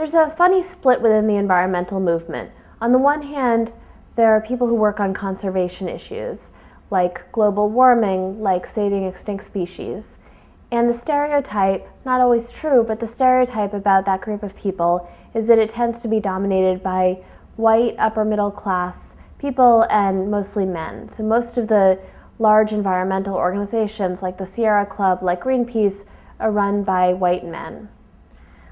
There's a funny split within the environmental movement. On the one hand, there are people who work on conservation issues, like global warming, like saving extinct species. And the stereotype, not always true, but the stereotype about that group of people is that it tends to be dominated by white, upper middle class people and mostly men. So most of the large environmental organizations like the Sierra Club, like Greenpeace, are run by white men.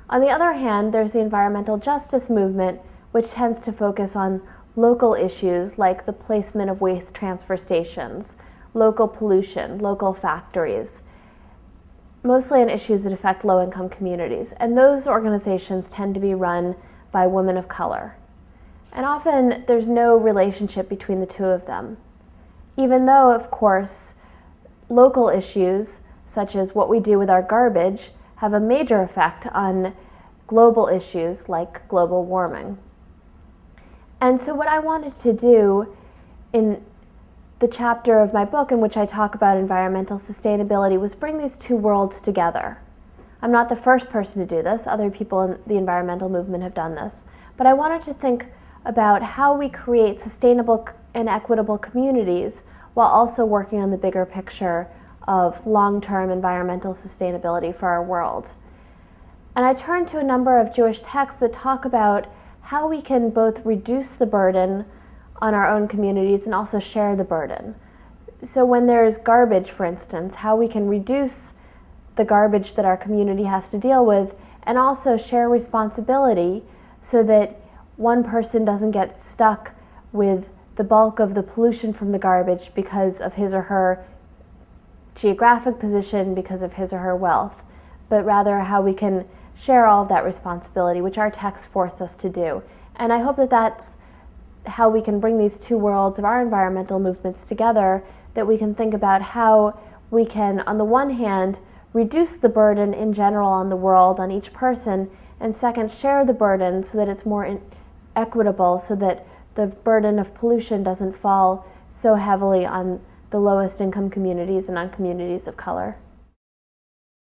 On the other hand, there's the environmental justice movement, which tends to focus on local issues like the placement of waste transfer stations, local pollution, local factories, mostly on issues that affect low-income communities. And those organizations tend to be run by women of color. And often there's no relationship between the two of them, even though, of course, local issues, such as what we do with our garbage, have a major effect on global issues like global warming. And so what I wanted to do in the chapter of my book in which I talk about environmental sustainability was bring these two worlds together. I'm not the first person to do this. Other people in the environmental movement have done this. But I wanted to think about how we create sustainable and equitable communities while also working on the bigger picture of long-term environmental sustainability for our world. And I turned to a number of Jewish texts that talk about how we can both reduce the burden on our own communities and also share the burden. So when there's garbage, for instance, how we can reduce the garbage that our community has to deal with and also share responsibility so that one person doesn't get stuck with the bulk of the pollution from the garbage because of his or her geographic position, because of his or her wealth, but rather how we can share all of that responsibility, which our texts force us to do. And I hope that that's how we can bring these two worlds of our environmental movements together, that we can think about how we can, on the one hand, reduce the burden in general on the world, on each person, and second, share the burden so that it's more equitable, so that the burden of pollution doesn't fall so heavily on the lowest income communities and on communities of color.